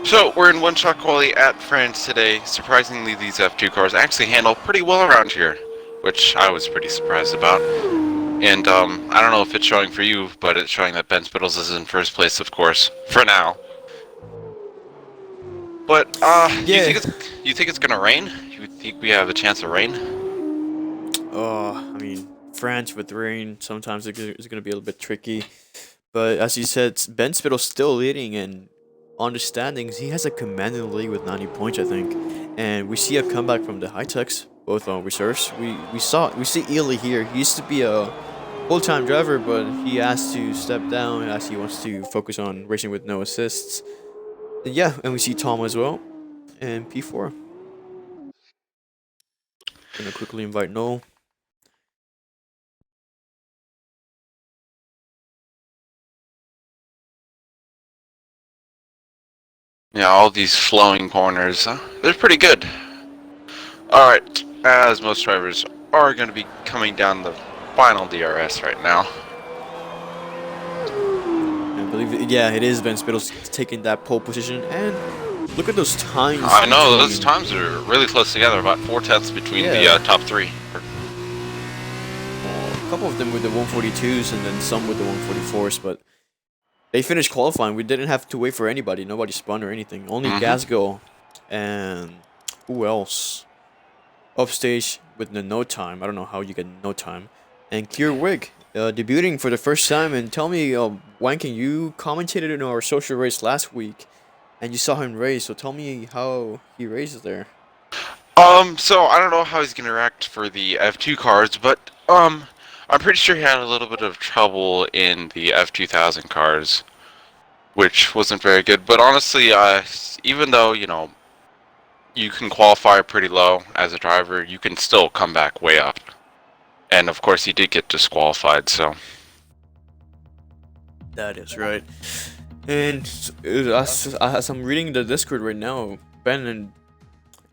So, we're in one-shot quality at France today. Surprisingly, these F2 cars actually handle pretty well around here, which I was pretty surprised about. And, I don't know if it's showing for you, but it's showing that Ben Spittles is in first place, of course, for now. But, Yeah. you think it's gonna rain? You think we have a chance of rain? I mean, France with rain sometimes is going to be a little bit tricky. But as you said, Ben Spittle's still leading, and on the standings, he has a commanding lead with 90 points, I think. And we see a comeback from the high techs, both on reserves. We see Ely here. He used to be a full-time driver, but he has to step down as he wants to focus on racing with no assists. And yeah, and we see Tom as well, and P4. Gonna quickly invite Noel. Yeah, all these flowing corners, they're pretty good. Alright, as most drivers are going to be coming down the final DRS right now. I believe, yeah, it is Ben Spittle's taking that pole position, and look at those times. I know, those times are really close together, about 4/10 between the top three. A couple of them with the 142s and then some with the 144s, but they finished qualifying. We didn't have to wait for anybody. Nobody spun or anything. Only Gasgo and who else? Upstage with the no time. I don't know how you get no time. And Kier Wig debuting for the first time. And tell me, Wanking, you commentated in our social race last week, and you saw him race. So tell me how he races there. So I don't know how he's gonna react for the F2 cars, but I'm pretty sure he had a little bit of trouble in the F2000 cars, which wasn't very good. But honestly, even though you can qualify pretty low as a driver, you can still come back way up. And of course, he did get disqualified, so. That is right. And as I'm reading the Discord right now, Ben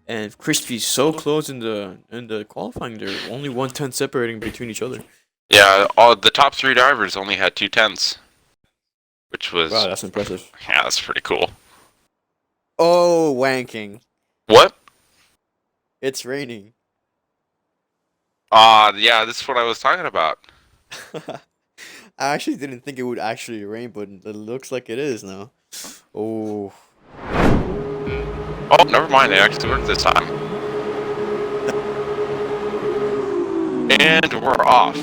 and Crispy so close in the qualifying. They're only 1/10 separating between each other. Yeah, all the top three drivers only had 2/10, which was wow. That's impressive. Yeah, that's pretty cool. Oh, Wanking. What? It's raining. Yeah, this is what I was talking about. I actually didn't think it would actually rain, but it looks like it is now. Oh. Oh, never mind. They actually worked this time. And we're off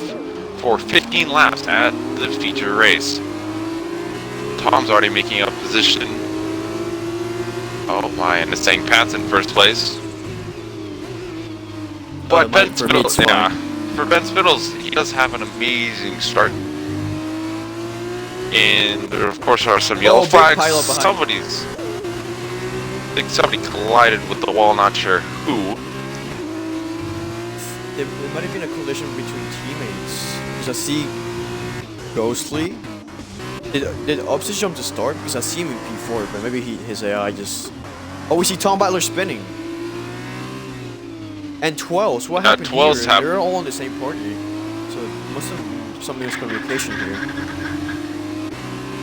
for 15 laps at the feature race. Tom's already making up position. Oh my, and it's saying Pat's in first place. But Ben Spittles, yeah, for Ben Spittles, he does have an amazing start. And there, of course, are some yellow flags. I think somebody collided with the wall, not sure who. There might have been a collision between teammates. Because I see Ghostly. Did Upstage jump to start? Because I see him in P4, but maybe his AI just... Oh, we see Tom Butler spinning. And 12s. What happened here? They're all on the same party. So it must have been some miscommunication here.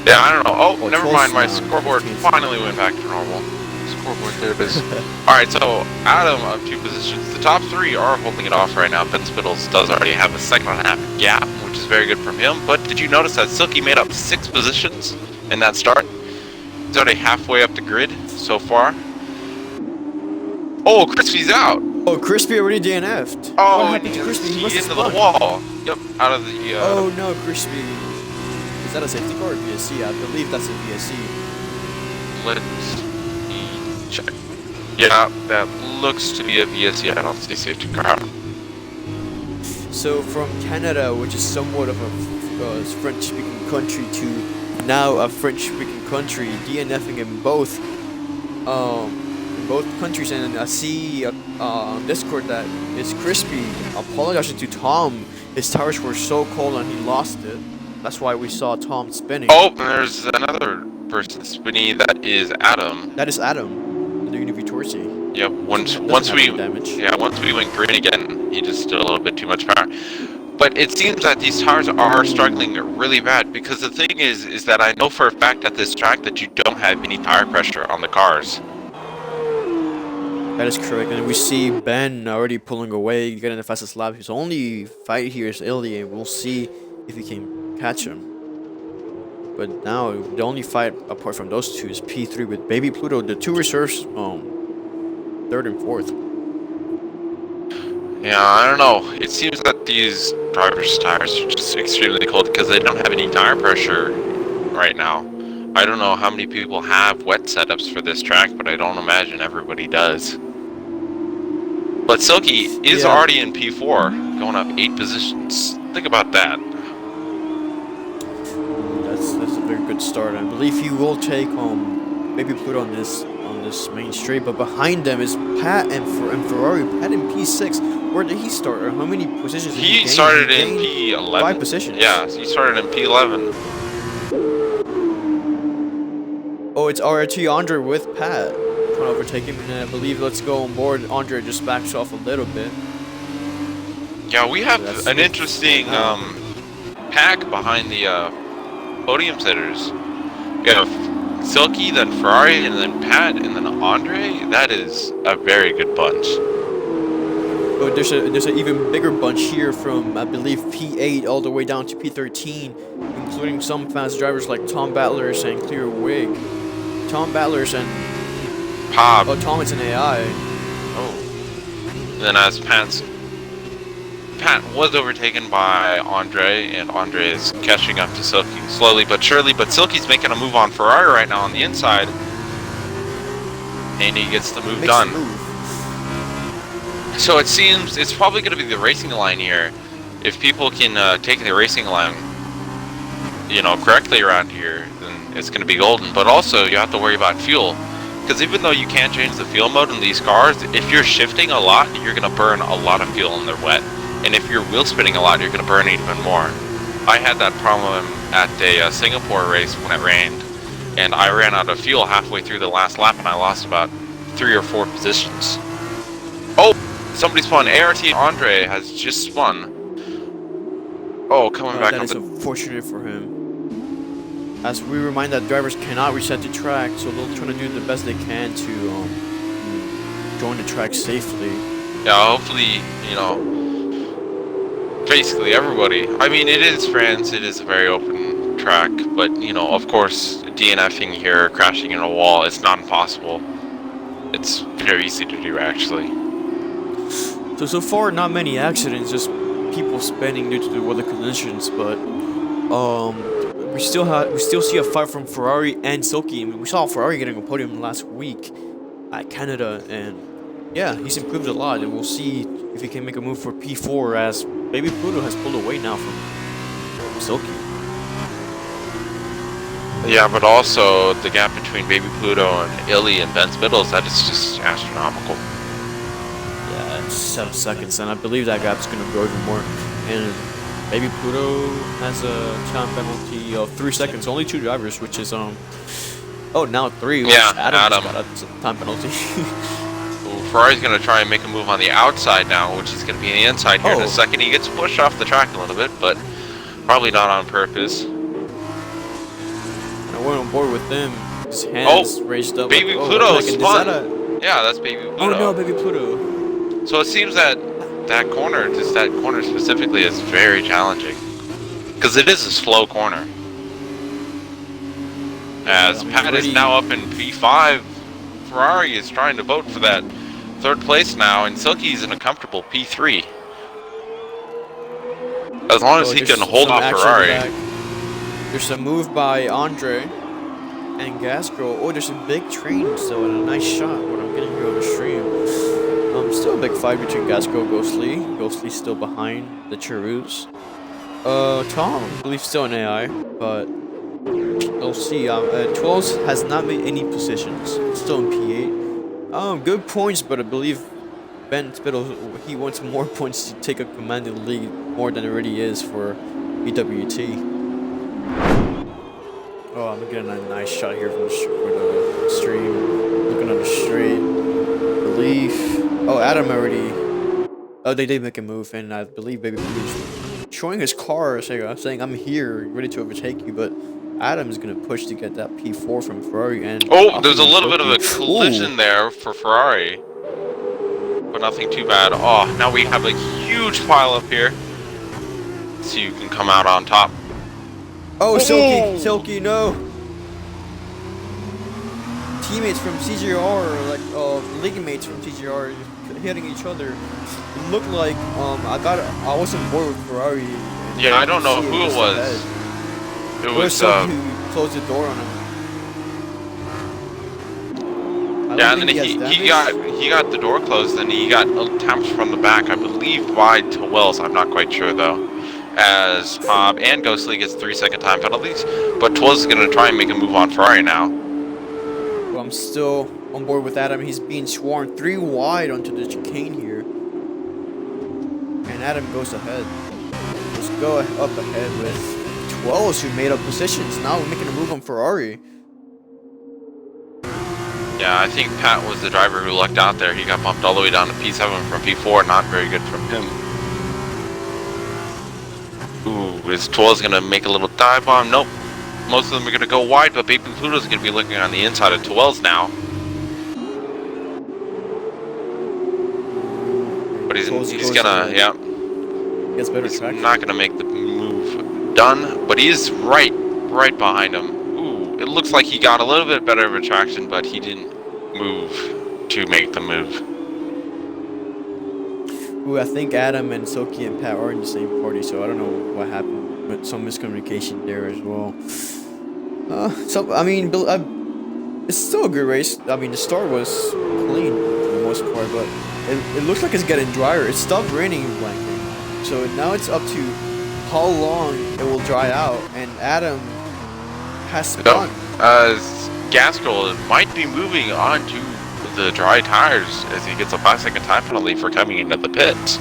Yeah, I don't know. Oh, never mind. My scoreboard finally went back to normal. Scoreboard, there it is. Alright, so Adam up 2 positions. The top 3 are holding it off right now. Ben Spittles does already have a second and a half gap, which is very good from him. But did you notice that Silky made up 6 positions in that start? He's already halfway up the grid so far. Oh, Crispy's out! Oh, Crispy already DNF'd. Oh, what happened to Crispy? He must have into the wall. Yep, out of the... Oh no, Crispy. Is that a safety car or VSC? I believe that's a VSC. Let's check. Yeah, that looks to be a VSC. I don't see safety car. So from Canada, which is somewhat of a French-speaking country, to now a French-speaking country, DNFing in both countries, and I see on Discord that it's Crispy apologizing to Tom. His tires were so cold and he lost it. That's why we saw Tom spinning. Oh, there's another person spinning. That is Adam. That is Adam, the Univitorsi. Yep. Once we went green again, he just did a little bit too much power. But it seems that these tires are struggling really bad because the thing is that I know for a fact at this track that you don't have any tire pressure on the cars. That is correct, and we see Ben already pulling away, getting the fastest lap. His only fight here is Ilya, and we'll see if he can catch him. But now, the only fight apart from those two is P3 with Baby Pluto, the two reserves, third and fourth. Yeah, I don't know. It seems that these drivers' tires are just extremely cold because they don't have any tire pressure right now. I don't know how many people have wet setups for this track, but I don't imagine everybody does. But Silky is already in P4, going up 8 positions. Think about that. That's a very good start. I believe he will take Baby Pluto on this main straight, but behind them is Pat and Ferrari. Pat in P6. Where did he start? Or how many positions did he gain? Started in P11. 5 positions. Yeah, he started in P11. Oh, it's RT Andre with Pat trying to overtake him, and I believe let's go on board. Andre just backs off a little bit. Yeah, we have an interesting pack behind the podium sitters. We have Silky, then Ferrari, and then Pat, and then Andre. That is a very good bunch. Oh, there's an even bigger bunch here from, I believe, P8 all the way down to P13, including some fast drivers like Tom Battlers and Clear Wig. Tom Battlers and Pop. Oh, Tom is an AI. Oh. And then as Pat was overtaken by Andre, and Andre is catching up to Silky slowly but surely, but Silky's making a move on Ferrari right now on the inside. And he gets the move done. So it seems it's probably going to be the racing line here. If people can take the racing line, correctly around here, then it's going to be golden. But also, you have to worry about fuel. Because even though you can't change the fuel mode in these cars, if you're shifting a lot, you're going to burn a lot of fuel when they're wet. And if you're wheel spinning a lot, you're going to burn even more. I had that problem at a Singapore race when it rained. And I ran out of fuel halfway through the last lap, and I lost about 3 or 4 positions. Oh! Somebody spun. ART Andre has just spun. Oh, coming back that up. That is unfortunate for him. As we remind that drivers cannot reset the track, so they'll try to do the best they can to join the track safely. Yeah, hopefully, basically everybody. I mean, it is France. It is a very open track, but of course, DNFing here, crashing in a wall, it's not impossible. It's very easy to do, actually. So far, not many accidents, just people spinning due to the weather conditions. But we still see a fight from Ferrari and Silky. I mean, we saw Ferrari getting a podium last week at Canada, and yeah, he's improved a lot. And we'll see if he can make a move for P4, as Baby Pluto has pulled away now from Silky. Yeah, but also the gap between Baby Pluto and Illy and Ben Spittles, that is just astronomical. 7 seconds, and I believe that gap's gonna grow even more. And Baby Pluto has a time penalty of 3 seconds. Only 2 drivers, which is now 3. Yeah, Adam got a time penalty. Ooh, Ferrari's gonna try and make a move on the outside now, which is gonna be in the inside here in a second. He gets pushed off the track a little bit, but probably not on purpose. I went on board with them. His hands raised up. Baby Pluto spun. Yeah, that's Baby Pluto. Oh no, Baby Pluto. So it seems that that corner specifically, is very challenging. Because it is a slow corner. As Pat is now up in P5, Ferrari is trying to vote for that 3rd place now, and Silky's in a comfortable P3. As long as he can hold off Ferrari. There's a move by Andre and Gasco. Oh, there's a big train still, and a nice shot. What I'm getting here on the stream. Still a big fight between Gasco and Ghostly. Ghostly's still behind the Cherus. Tom, I believe, still an AI, but we'll see. 12 has not made any positions. Still in P8. Good points, but I believe Ben Spittle, he wants more points to take a commanding lead more than it already is for BWT. Oh, I'm getting a nice shot here from the stream. Looking on the straight. Relief. Oh, Adam already. Oh, they did make a move, and I believe Baby Pluto's showing his car, saying I'm here, ready to overtake you, but Adam's gonna push to get that P4 from Ferrari and Oh, there's a possibly little bit of a Silky. collision Ooh. there for Ferrari, but nothing too bad. Oh, now we have a huge pile up here, so you can come out on top. Oh, Silky, Oh! Silky, no! Teammates from TGR, like league mates from TGR, hitting each other. It looked like I was on board with Ferrari. And Yeah, I don't know see who it just was. ahead. It Or was Silky who closed the door on him. I yeah, don't and think then he has damage. he got the door closed, and he got attempts from the back, I believe by Wells. I'm not quite sure though. As Hobb and Ghostly gets 3-second time penalties, but Twills is gonna try and make a move on Ferrari now. Well, I'm still on board with Adam. He's being sworn 3 wide onto the chicane here. And Adam goes ahead. Let's go up ahead with 12s who made up positions. Now we're making a move on Ferrari. Yeah, I think Pat was the driver who lucked out there. He got bumped all the way down to P7 from P4. Not very good from him. Ooh, is Twills gonna make a little dive bomb? Nope. Most of them are gonna go wide, but Baby Pluto's gonna be looking on the inside of Twells now. But he's gonna, yeah. Gets better He's traction. not gonna make the move done, but he's right behind him. Ooh, it looks like he got a little bit better of a traction, but he didn't move to make the move. Ooh, I think Adam and Silky and Pat are in the same party, so I don't know what happened, but some miscommunication there as well. I mean, it's still a good race. I mean, the start was clean for the most part, but it looks like it's getting drier. It stopped raining in Blanking, so now it's up to how long it will dry out, and Adam has spun. Gastrol might be moving on to the dry tires as he gets a 5-second time penalty for coming into the pit.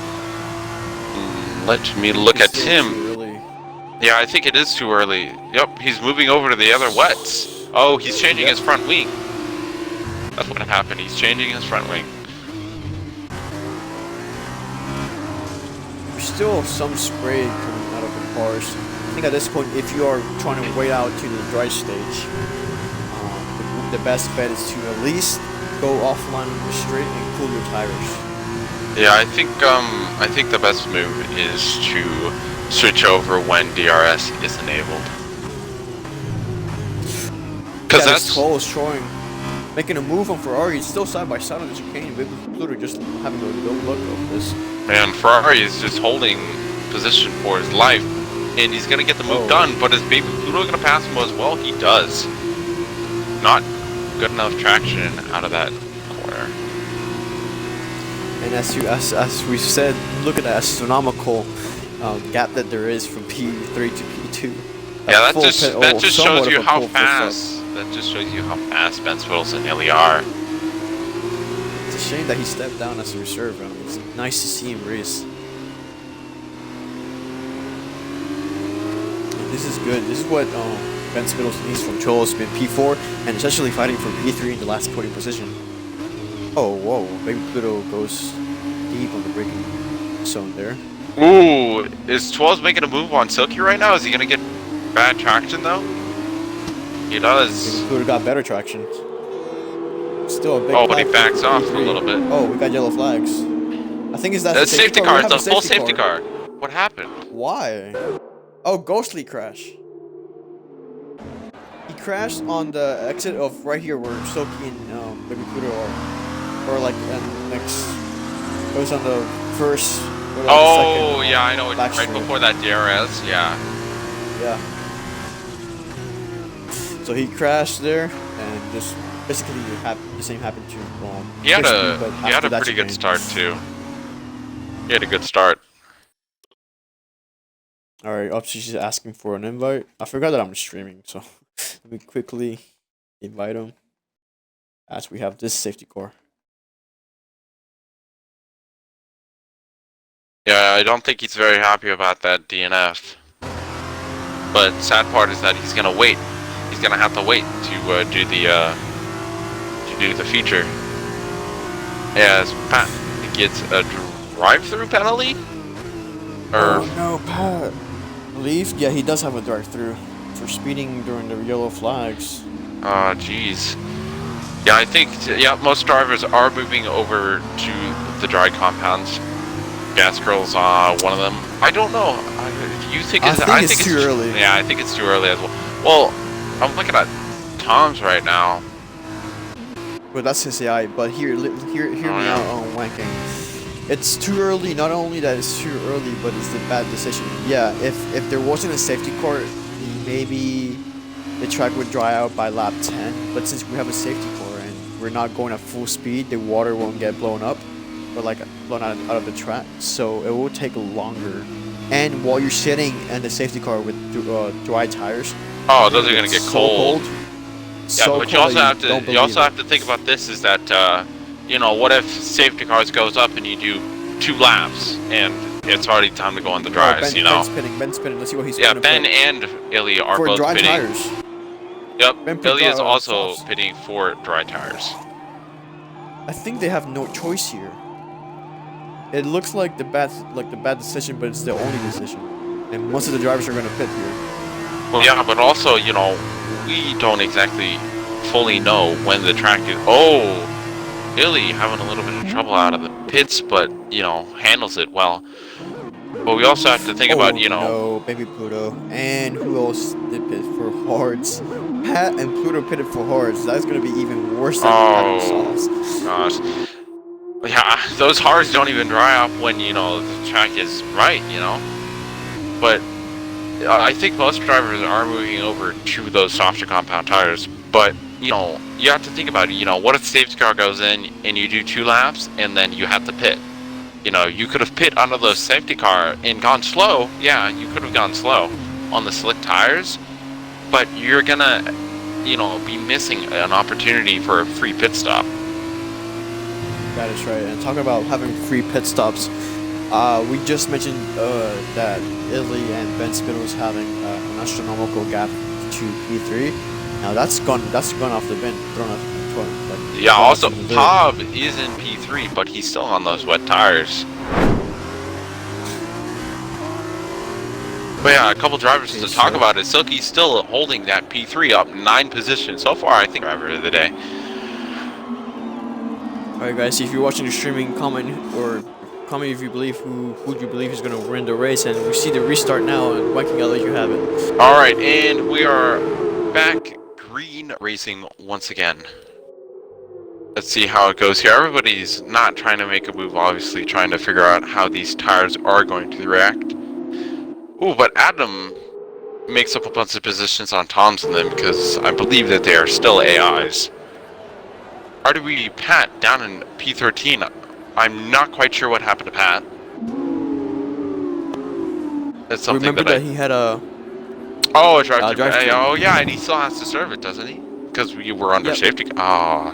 Let me look at him. Yeah, I think it is too early. Yep, he's moving over to the other wets. Oh, he's changing his front wing. That's what happened. He's changing his front wing. There's still some spray coming out of the cars. I think at this point, if you are trying to wait out to the dry stage, the best bet is to at least go offline on the straight and cool your tires. Yeah, I think the best move is to switch over when DRS is enabled. Because that's Cole is showing, making a move on Ferrari. It's still side by side on the chicane. Maybe Pluto just having a good look of this. Man, Ferrari is just holding position for his life, and he's gonna get the move done. But is Baby Pluto gonna pass him as well? He does. Not good enough traction out of that corner. And as we said, look at the astronomical gap that there is from P3 to P2. Yeah, that just shows you how fast. That just shows you how fast Ben Spittleson nearly are. It's a shame that he stepped down as a reserve. I mean, it's nice to see him race. And this is good. This is what Ben Spittleson needs from Cholos, been P4 and essentially fighting for P3 in the last podium position. Oh, whoa. Baby Pluto goes deep on the braking zone there. Ooh, is 12 making a move on Silky right now? Is he gonna get bad traction though? He does. Baby Pluto got better traction. Still a big but he backs off a little bit. Oh, we got yellow flags. I think it's that safety car. It's a full safety car. What happened? Why? Oh, Ghostly crash. He crashed on the exit of right here where Silky and Baby Pluto are. Or like next. It was on the first. Or like oh, second, yeah, I know. Right before that DRS, yeah. Yeah. So he crashed there, and just basically the same happened to he had a pretty good start too. He had a good start. Alright, she's asking for an invite. I forgot that I'm streaming, so let me quickly invite him as we have this safety car. Yeah, I don't think he's very happy about that DNF. But sad part is that he's gonna wait. He's gonna have to wait to do the feature. As Pat gets a drive-through penalty. Or Oh no, Pat. Leaf? Yeah, he does have a drive-through for speeding during the yellow flags. oh, jeez. Yeah, I think most drivers are moving over to the dry compounds. Gas Girl's one of them. I don't know. Do you think it's? I think it's too early. Yeah, I think it's too early as well. Well, I'm looking at Tom's right now. Well, that's his AI, but hear me out on wanking. It's too early. Not only that it's too early, but it's a bad decision. Yeah, if there wasn't a safety car, maybe the track would dry out by lap 10. But since we have a safety car and we're not going at full speed, the water won't get blown up, or like blown out of the track. So it will take longer. And while you're sitting in the safety car with dry tires, oh, those are gonna get cold. Yeah, So but you also have to think about this: is that you know, what if safety cars goes up and you do 2 laps and it's already time to go on the dries? Ben, you know. Ben's spinning. Let's see what he's. Yeah, Ben and Illy are for both dry pitting. tires. Yep, Illy is also pitting for dry tires. I think they have no choice here. It looks like the bad decision, but it's the only decision. And most of the drivers are going to pit here. Well, yeah, but also, you know, we don't exactly fully know when the track is. Oh, Illy having a little bit of trouble out of the pits, but you know, handles it well. But we also have to think about, you know. No, baby Pluto. And who else did pit for hards? Pat and Pluto pitted for hards. That's going to be even worse than Pat themselves. Gosh. Yeah, those hards don't even dry up when, you know, the track is right, you know. But I think most drivers are moving over to those softer compound tires. But, you know, you have to think about it. You know, what if the safety car goes in and you do 2 laps and then you have to pit? You know, you could have pit under the safety car and gone slow. Yeah, you could have gone slow on the slick tires. But you're gonna, you know, be missing an opportunity for a free pit stop. That is right. And talking about having free pit stops, we just mentioned that Italy and Ben Spittle's having an astronomical gap to P3. Now that's gone off the bin, thrown off. Yeah. Also, Pob is in P3, but he's still on those wet tires. But yeah, a couple drivers to talk about it. Silky's still holding that P3 up 9 positions so far. I think driver of the day. Alright guys, if you're watching the streaming, comment if you believe who you believe is gonna win the race, and we see the restart now, and Viking, I'll let you have it. Alright, and we are back green racing once again. Let's see how it goes here. Everybody's not trying to make a move, obviously trying to figure out how these tires are going to react. Ooh, but Adam makes up a bunch of positions on Tom's and them because I believe that they are still AIs. RW Pat down in P13. I'm not quite sure what happened to Pat. That's something. Remember that he had a... Oh, a drive-through. Oh, yeah, and he still has to serve it, doesn't he? Because we were under safety. Oh.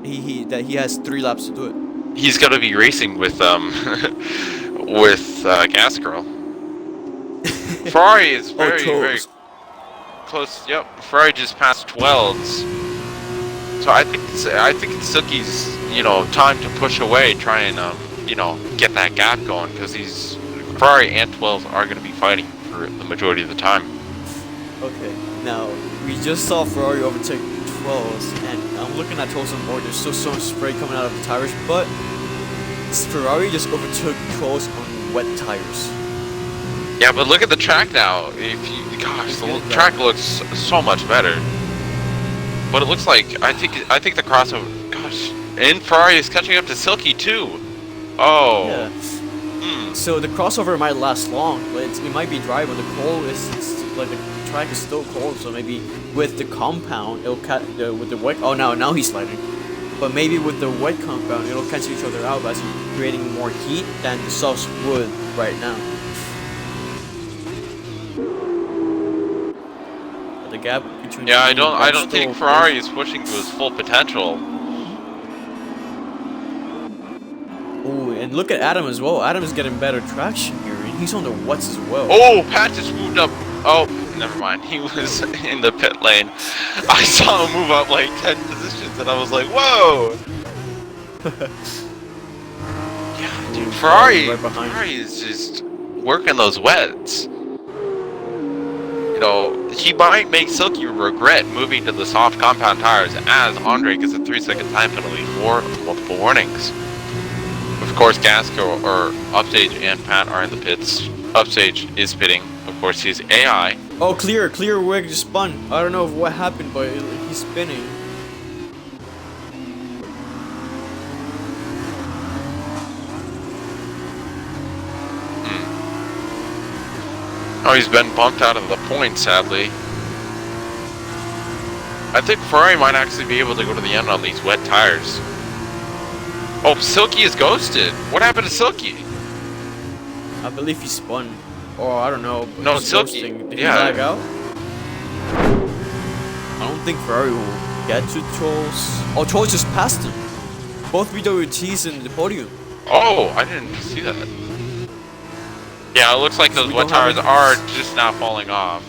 He has 3 laps to do it. He's gonna be racing with with Gas Girl. Ferrari is very close. Yep, Ferrari just passed 12s. So I think it's Silky's, you know, time to push away, try and you know, get that gap going, because these Ferrari and 12s are going to be fighting for the majority of the time. Okay, now we just saw Ferrari overtake 12s, and I'm looking at 12s on board. There's still so much spray coming out of the tires, but Ferrari just overtook 12s on wet tires. Yeah, but look at the track now. Gosh, the track looks so much better. But it looks like I think the crossover. Gosh, and Ferrari is catching up to Silky too. Oh. Yeah. So the crossover might last long, but it might be dry. But the cold is like the track is still cold. So maybe with the compound, it'll catch with the wet. Oh, now he's sliding. But maybe with the wet compound, it'll cancel each other out, as creating more heat than the softs would right now. The gap between I don't think Ferrari is pushing to his full potential. Oh, and look at Adam as well. Adam is getting better traction here, and he's on the wets as well. Oh, Pat just moved up. Oh, never mind. He was in the pit lane. I saw him move up like 10 positions, and I was like, whoa. Yeah, dude, Ferrari is just working those wets. You know, he might make Silky regret moving to the soft compound tires as Andre gets a 3-second time penalty for multiple warnings. Of course, Gasco or Upstage and Pat are in the pits. Upstage is pitting. Of course, he's AI. Oh, clear. Wig just spun. I don't know what happened, but he's spinning. Oh, he's been bumped out of the point, sadly. I think Ferrari might actually be able to go to the end on these wet tires. Oh, Silky is ghosted. What happened to Silky? I believe he spun. Or I don't know. No, Silky. Did Yeah. he lag out? I don't think Ferrari will get to Trolls. Oh, Trolls just passed him. Both BWTs in the podium. Oh, I didn't see that. Yeah, it looks like those wet tires are just now falling off.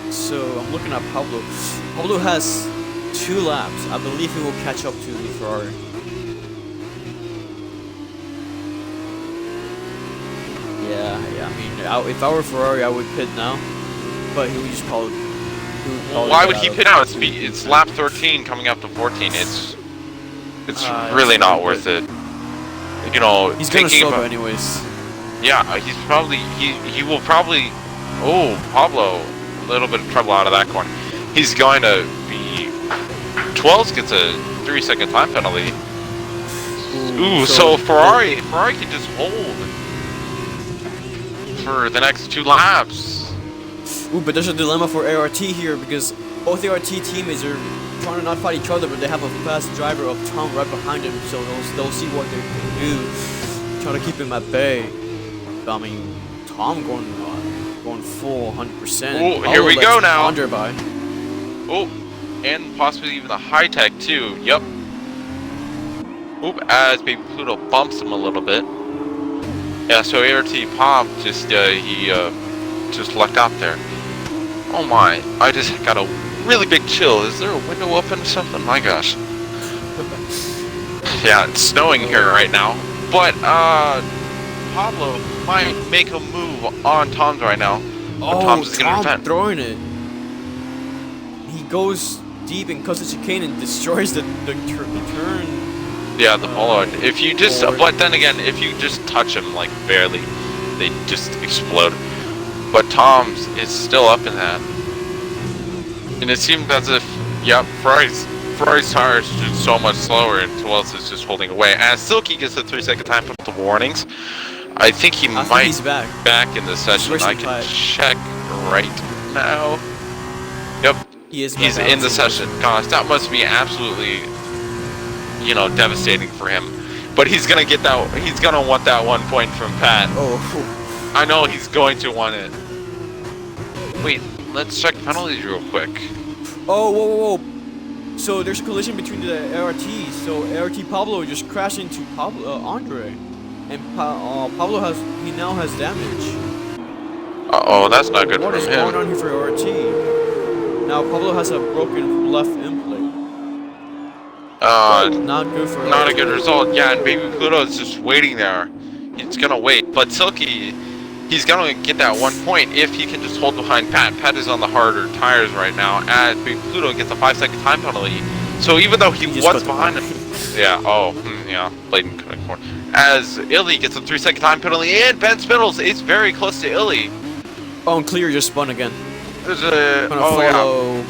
So I'm looking at Pablo. Pablo has 2 laps. I believe he will catch up to the Ferrari. Yeah. I mean, if I were Ferrari, I would pit now. But he would just probably. Why would he pit out? It's lap 13 coming up to 14. It's really not worth it. You know, he's gonna struggle anyways. Yeah, he will probably. Oh, Pablo, a little bit of trouble out of that corner. He's going to be. 12 gets a 3-second time penalty. Ooh, so Ferrari can just hold for the next 2 laps. Ooh, but there's a dilemma for ART here because both ART teammates are trying to not fight each other, but they have a fast driver of Tom right behind him, so they'll see what they can do, trying to keep him at bay. I mean, Tom going full 100%. Oh, here we go now. Andre by. Oh, and possibly even the high tech too. Yep. Oop, as Baby Pluto bumps him a little bit. Yeah, so ART Pop just just lucked out there. Oh my, I just got a really big chill. Is there a window open or something? My gosh. Yeah, it's snowing here right now. But Pablo might make a move on Tom's right now. Oh, Tom's is gonna Tom throwing it. He goes deep and cuts the chicane and destroys the turn. Yeah, the polo. If you just, but then again, if you just touch them like barely, they just explode. But Tom's is still up in that, and it seemed as if, yeah, Ferrari's tires are just so much slower, and Wells is just holding away. As Silky gets a 3-second time for the warnings, I think he's back in the session. I can check right now. Yep, he's in the session. Gosh, that must be absolutely, you know, devastating for him. But he's gonna get that. He's gonna want that 1 point from Pat. Oh. I know he's going to want it. Wait, let's check penalties real quick. Oh, whoa. So there's a collision between the ARTs. So ART Pablo just crashed into Andre. And Pablo now has damage. Uh-oh, that's not good for him. What is going on here for ART? Now Pablo has a broken left inplate. Not good for Not a good result. Yeah, and Baby Pluto is just waiting there. He's gonna wait. But Silky, he's gonna get that 1 point if he can just hold behind Pat. Pat is on the harder tires right now, and Baby Pluto gets a 5-second time penalty. So even though he was behind him, yeah, blatant cutting corner. As Illy gets a 3-second time penalty, and Ben Spittles is very close to Illy. Oh, and Clear just spun again. There's a follow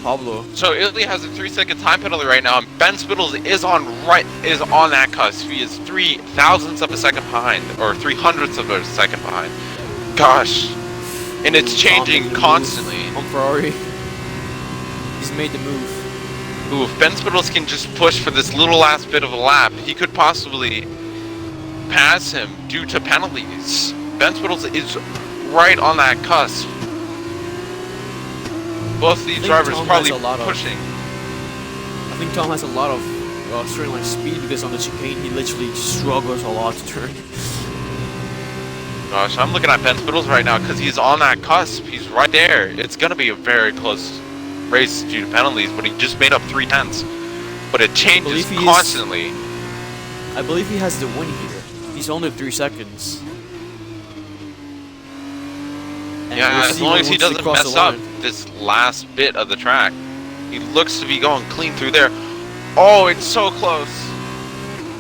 Pablo. So Illy has a 3-second time penalty right now, and Ben Spittles is on that cusp. He is 0.003 of a second behind, or 0.03 of a second behind. Gosh, and it's changing constantly. On Ferrari, he's made the move. Ooh, if Ben Spittles can just push for this little last bit of a lap, he could possibly pass him due to penalties. Ben Spittles is right on that cusp. Both these drivers probably pushing. I think Tom has a lot of straight line speed because on the chicane he literally struggles a lot to turn. Gosh, I'm looking at Ben Spittles right now because he's on that cusp. He's right there. It's going to be a very close race due to penalties, but he just made up 0.3. But it changes constantly. I believe he has the win here. He's only 3 seconds. And Yeah, we'll as see long when as he once they doesn't cross the mess up line. this last bit of the track. He looks to be going clean through there. Oh, it's so close.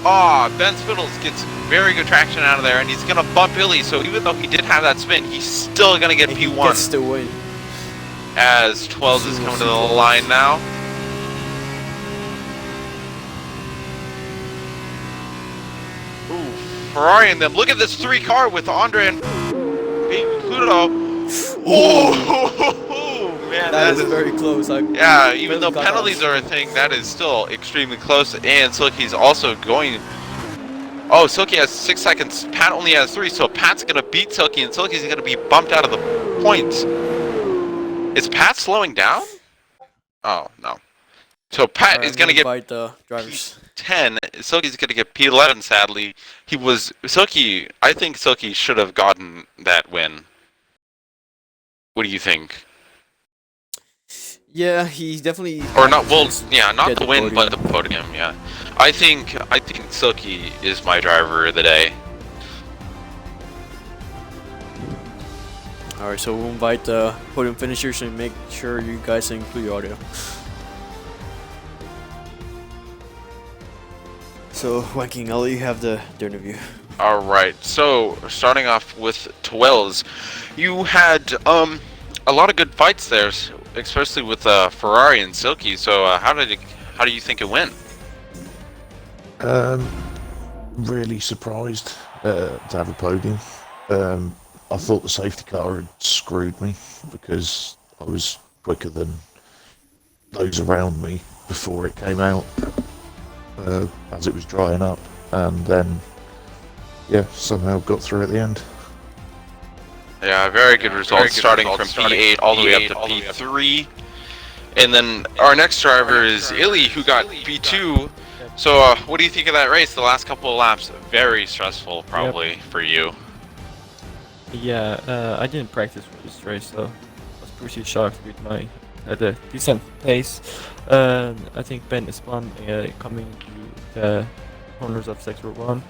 Ah, Ben Spittles gets very good traction out of there, and he's gonna bump Illy. So even though he did have that spin, he's still gonna get And P1. he gets the win. As 12 is We'll coming see to the 12. line now. Ooh, Ferrari and them. Look at this 3-car with Andre and Pluto. Oh, man, that is very close. Yeah, even though got penalties that. are a thing, that is still extremely close. And Silky's also going. Oh, Silky has 6 seconds. Pat only has 3, so Pat's gonna beat Silky, and Silky's gonna be bumped out of the points. Is Pat slowing down? Oh no. So Pat Alright, is I'm gonna get invite the drivers. P10. Silky's gonna get P11. Sadly, I think Silky should have gotten that win. What do you think? Yeah, he definitely. Or not? Well, yeah, not Get the the win, but podium. the podium. Yeah, I think Silky is my driver of the day. Alright, so we'll invite the podium finishers and make sure you guys include your audio. So, Wanking, I'll let you have the interview. All right. So starting off with Twells, you had a lot of good fights there, especially with Ferrari and Silky. So how do you think it went? Really surprised to have a podium. I thought the safety car had screwed me because I was quicker than those around me before it came out, as it was drying up, and then yeah, somehow got through at the end. Yeah, very good results, starting from P8 all the way up to P3. And then our next driver is Illy, who got P2. So what do you think of that race? The last couple of laps, very stressful probably for you. Yeah, I didn't practice for this race, so I was pretty shocked with my at a decent pace. I think Ben is one coming to the corners of sector 1.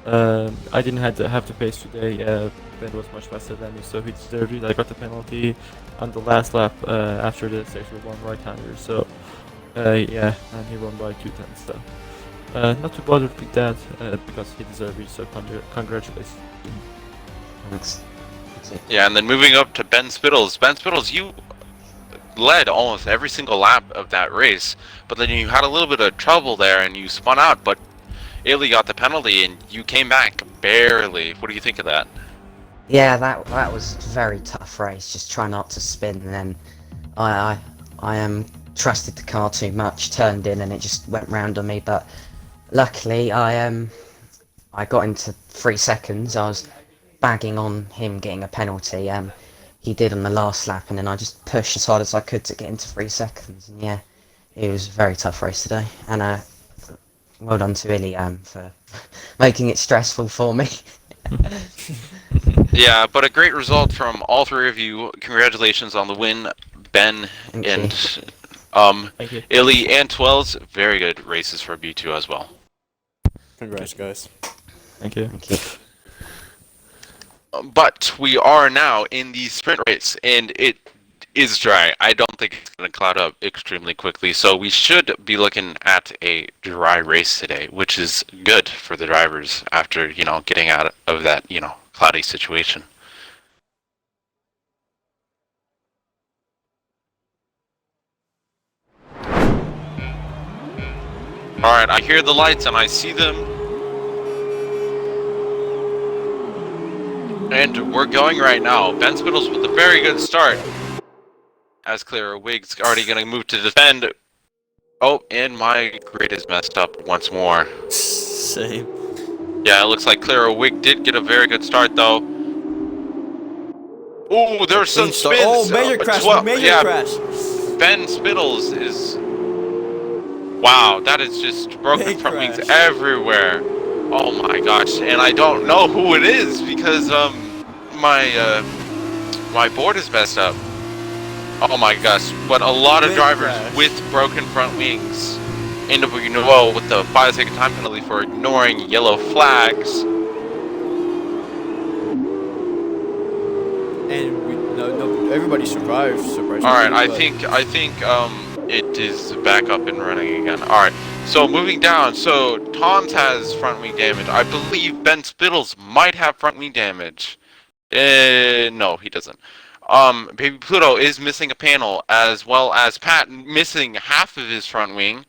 I didn't have the pace today. Ben was much faster than me, so he deserved it. I got the penalty on the last lap after the sector 1 right-hander. So yeah, and he won by 2 tenths. So not too bothered with that because he deserved it. So congratulations. Thanks. Yeah, and then moving up to Ben Spittles. Ben Spittles, you led almost every single lap of that race, but then you had a little bit of trouble there and you spun out, but Illy got the penalty and you came back barely. What do you think of that? Yeah, that was a very tough race. Just try not to spin, and then I trusted the car too much, turned in, and it just went round on me. But luckily, I got into 3 seconds. I was bagging on him getting a penalty. He did on the last lap, and then I just pushed as hard as I could to get into 3 seconds. And yeah, it was a very tough race today. And well done to Illy for making it stressful for me. Yeah, but a great result from all 3 of you. Congratulations on the win, Ben Thank Thank you. Illy and Twells. Very good races for B2 as well. Congrats, guys. Thank you. Thank you. But we are now in the sprint race, and it is dry. I don't think it's going to cloud up extremely quickly, so we should be looking at a dry race today, which is good for the drivers after, getting out of that, cloudy situation. Alright, I hear the lights and I see them. And we're going right now. Ben Spittles with a very good start. As Clara Wig's already going to move to defend. Oh, and my grid is messed up once more. Same. Yeah, it looks like Clara Wig did get a very good start, though. Ooh, there's some spins. Oh, major crash! Major crash! Ben Spittles is... Wow, that is just broken front wings everywhere. Oh my gosh, and I don't know who it is because my board is messed up. Oh my gosh, but a lot of drivers with broken front wings end up with the 5-second time penalty for ignoring yellow flags. And everybody survived, surprisingly. All right, I but- think it is back up and running again. All right, so moving down. So Tom's has front wing damage. I believe Ben Spittles might have front wing damage. No, he doesn't. Baby Pluto is missing a panel, as well as Pat missing half of his front wing.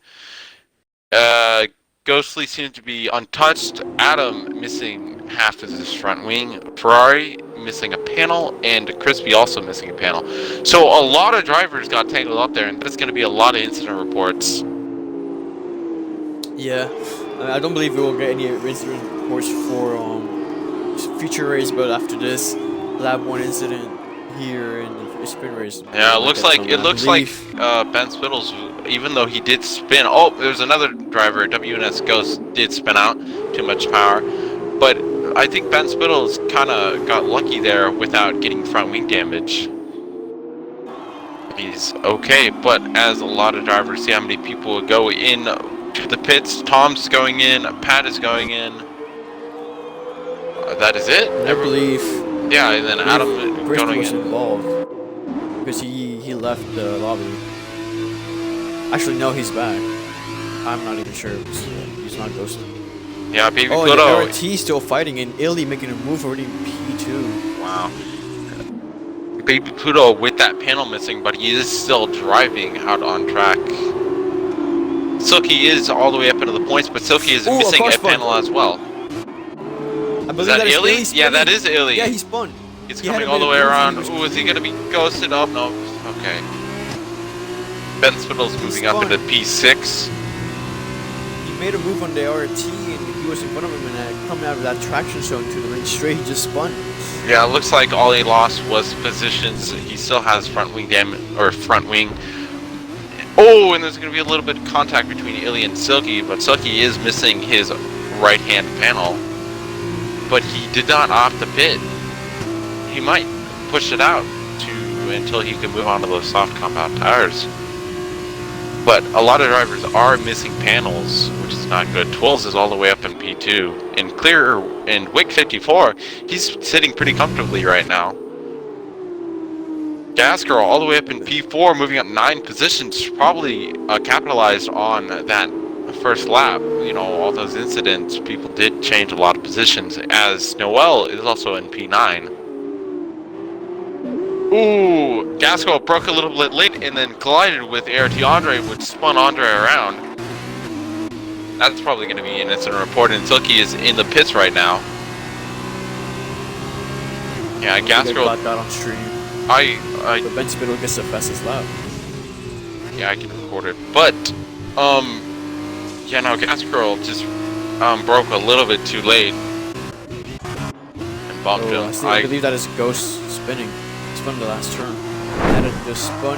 Ghostly seems to be untouched. Adam missing half of his front wing. Ferrari missing a panel, and Crispy also missing a panel. So a lot of drivers got tangled up there, and there's going to be a lot of incident reports. Yeah, I don't believe we will get any incident reports for future race, but after this lab 1 incident here in the sprint race. Yeah, we'll it looks get like some, Ben Spittles, even though he did spin. Oh, there's another driver, WNS Ghost, did spin out. Too much power, but I think Ben Spittles kind of got lucky there without getting front wing damage. He's okay, but as a lot of drivers see how many people go in to the pits. Tom's going in, Pat is going in. That is it. I believe. Yeah, and then Adam Bristol going was in. involved because he left the lobby. Actually, no, he's back. I'm not even sure. He's not ghosted. Yeah, Baby Oh, Pluto. and RT still fighting, and Illy making a move already in P2. Wow. Baby Pluto with that panel missing, but he is still driving out on track. Silky is all the way up into the points, but Silky is Ooh, a missing car a spun. panel as well. I believe Is that is Illy? Illy Yeah, that spinning. is Illy. Yeah, he spun. He's he had coming a all the bit way of around. movement. Ooh, is he gonna be ghosted? Oh no. Okay. Ben Spittle's moving up spun. into P6. He made a move on the RT, and he was in front of him, and coming out of that traction zone to the ring straight, he just spun. Yeah, it looks like all he lost was positions. He still has front wing damage, or front wing. Oh, and there's going to be a little bit of contact between Illy and Silky, but Silky is missing his right-hand panel. But he did not opt the pit. He might push it out until he can move on to those soft compound tires. But a lot of drivers are missing panels, which is not good. Twills is all the way up in P2. In Clear, in Wick 54, he's sitting pretty comfortably right now. Gas Girl all the way up in P4, moving up 9 positions, probably capitalized on that first lap. You know, all those incidents, people did change a lot of positions, as Noel is also in P9. Ooh, Gas Girl broke a little bit late and then collided with ART Andre, which spun Andre around. That's probably going to be an incident report, and Silky is in the pits right now. Yeah, Gas Girl. Got that on stream. But Ben Spittle gets the fastest lap. Yeah, I can record it. But, yeah, no, Gas Girl just, broke a little bit too late. And bumped him. I believe that is Ghost spinning. Spun the last turn. And it just spun.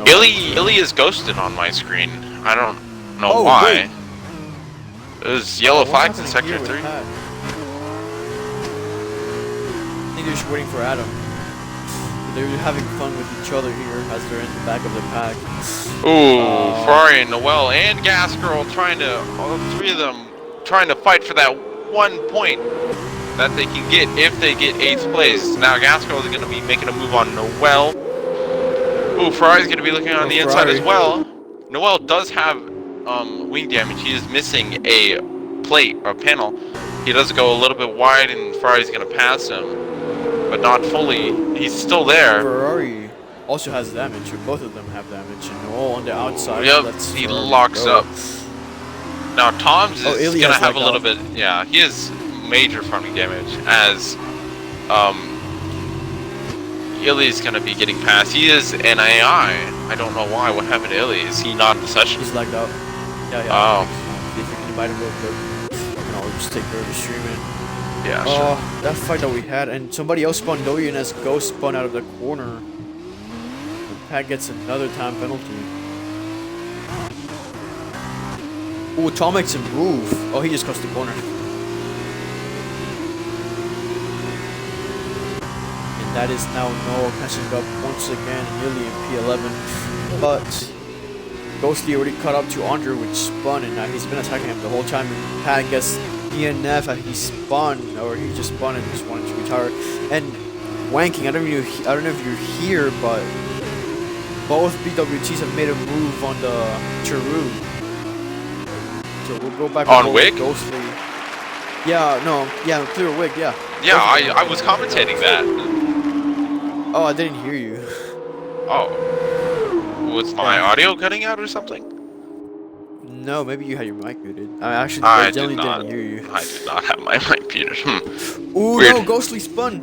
Illy is ghosted on my screen. I don't know Oh, why. wait. It was yellow What's flags in happening Sector here 3. with Pat? I think they're just waiting for Adam. They're having fun with each other here as they're in the back of the pack. Ooh, Ferrari and Noel and Gas Girl trying to, all 3 of them trying to fight for that 1 point that they can get if they get 8th place. Now Gas Girl is going to be making a move on Noel. Ooh, Ferrari's going to be looking on the inside as well. Noel does have wing damage. He is missing a plate or panel. He does go a little bit wide, and Ferrari's going to pass him, but not fully. He's still there. Ferrari also has damage, or both of them have damage, and all on the outside. Yep, Let's he Ferrari locks go. up. Now Tom's is Illy going to has have a lagged little out. bit, yeah, he has major front wing damage, as Illy's going to be getting past. He is an AI. I don't know why. What happened to Illy? Is he not in the session? He's lagged out. Yeah. Oh. If you can invite him real quick, and I'll just take care of the streaming. Yeah, sure. That fight that we had, and somebody else spun Doyen as Ghost spun out of the corner. And Pat gets another time penalty. Ooh, Tom makes a move. Oh, he just crossed the corner. And that is now Noah catching up once again, nearly in P11. But Ghostly already caught up to Andre, which spun, and now he's been attacking him the whole time. And Pat gets DNF, and he spun, or he just spun and just wanted to retire. And wanking. I don't know if you're here, but both BWTs have made a move on the Chiru. So we'll go back On and forth Wig? with Ghostly. Yeah, no, yeah, clear Wig, yeah. Yeah, I was commentating that. Oh, I didn't hear you. Oh, was my audio cutting out or something? No, maybe you had your mic muted. I I did definitely not. didn't hear you. I did not have my mic muted. Ooh, Weird. no, Ghostly spun.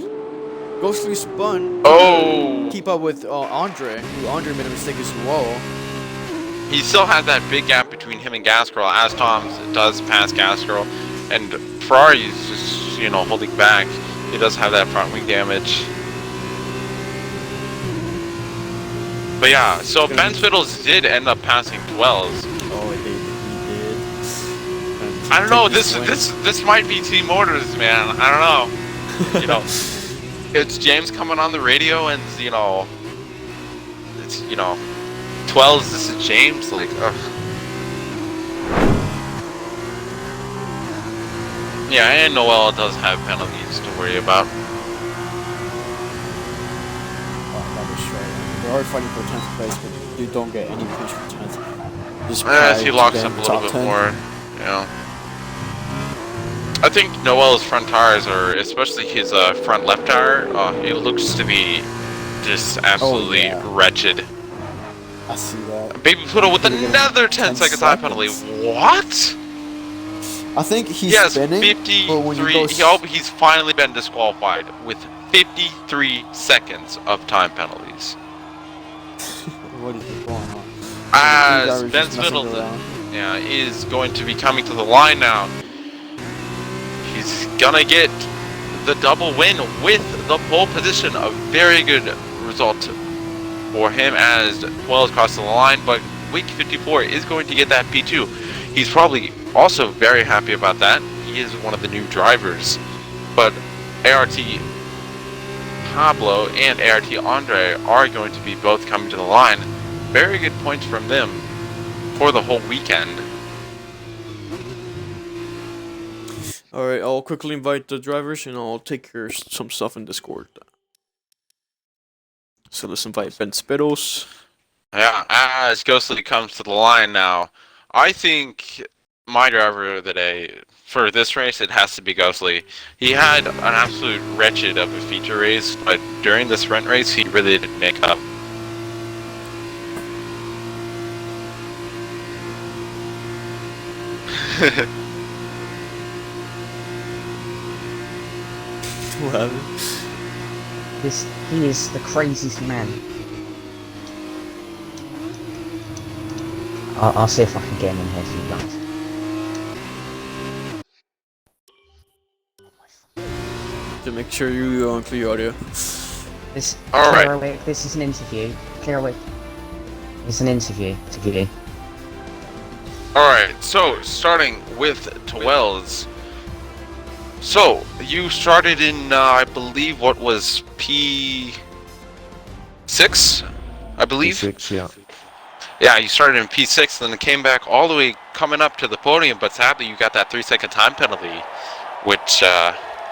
Ghostly spun. Oh, Keep up with Andre. Who Andre made a mistake as well. he still has that big gap between him and Gasgirl, as Tom does pass Gasgirl, and Ferrari is just, you know, holding back. He does have that front wing damage. But yeah, so Ben Fiddles did end up passing Dwells. Oh, he did. I don't know. This might be Team Orders, man. I don't know. You know, it's James coming on the radio, and you know, it's 12s. This is James. Like, ugh. Yeah, and Noel does have penalties to worry about. That is right. They are fighting for 10th place, but you don't get any push for 10th. Just He locks up a little bit more. You know. I think Noel's front tires are, especially his front left tire, it looks to be just absolutely wretched. I see that. Baby Poodle with another 10-second time penalty. What? I think he's Yes, spinning. 53. He's finally been disqualified with 53 seconds of time penalties. What is going on? As Ben Middleton, is going to be coming to the line now. He's gonna get the double win with the pole position. A very good result for him as 12 crosses the line, but Week 54 is going to get that P2. He's probably also very happy about that. He is one of the new drivers, but ART Pablo and ART Andre are going to be both coming to the line. Very good points from them for the whole weekend. Alright, I'll quickly invite the drivers and I'll take care of some stuff in Discord. So let's invite Ben Spittles. Yeah, as Ghostly comes to the line now, I think my driver of the day for this race, it has to be Ghostly. He had an absolute wretched of a feature race, but during the sprint race, he really did make up. What happened? He is the craziest man. I'll see if I can get him in here for you guys. To make sure you clear audio. This, Alright. Clearwick, this is an interview. Clearwick, it's an interview to give you. Alright, so starting with Twelves. So, you started in, I believe, what was P6? I believe? P6, yeah. Yeah, you started in P6, then it came back all the way coming up to the podium, but sadly you got that 3-second time penalty, which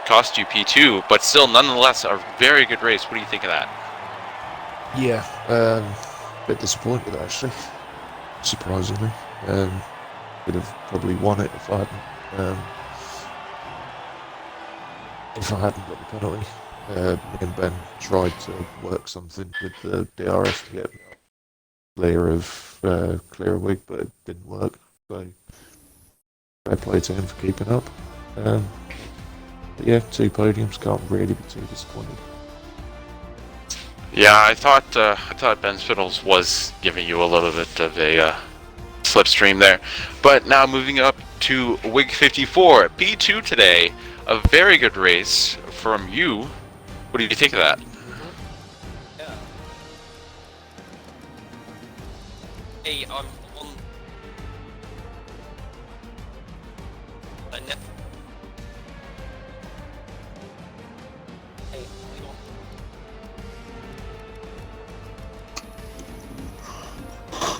cost you P2, but still, nonetheless, a very good race. What do you think of that? Yeah, a bit disappointed actually, surprisingly. Could have probably won it if I hadn't got the penalty. Me and Ben tried to work something with the DRS to get clear of Wig, but it didn't work. So fair play to him for keeping up. But yeah, 2 podiums, can't really be too disappointed. Yeah, I thought Ben Fiddles was giving you a little bit of a slipstream there. But now moving up to Wig 54, P2 today. A very good race from you. What do you think of that? Yeah. Hey, I'm on. Hey, hang on.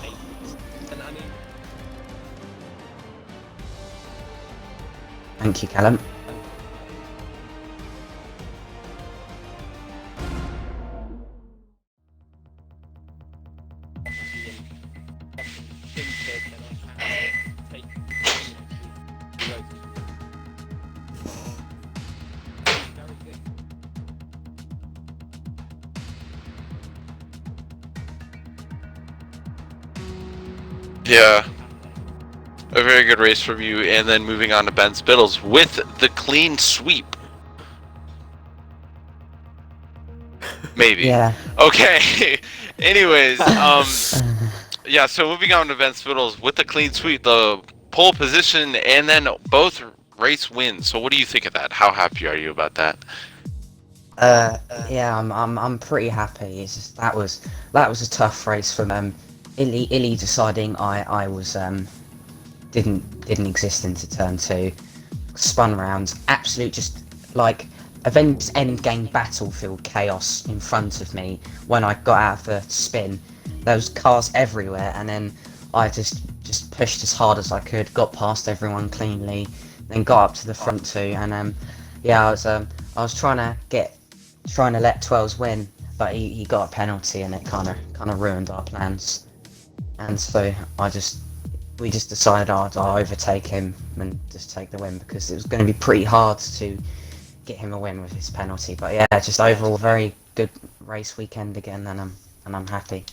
Hey, and I need. Thank you, Callum. Yeah, a very good race from you, and then moving on to Ben Spittles with the clean sweep. Maybe. Yeah. Okay. Anyways, yeah. So moving on to Ben Spittles with the clean sweep, the pole position, and then both race wins. So what do you think of that? How happy are you about that? Yeah, I'm pretty happy. It's just, that was a tough race from Illy deciding I was didn't exist into turn 2, spun round, absolute just like Avengers Endgame battlefield chaos in front of me when I got out of the spin. There was cars everywhere, and then I just pushed as hard as I could, got past everyone cleanly, then got up to the front 2, and yeah, I was trying to let 12s win, but he got a penalty, and it kind of ruined our plans. And so we just decided I'd overtake him and just take the win, because it was going to be pretty hard to get him a win with his penalty. But yeah, just overall very good race weekend again, and I'm happy.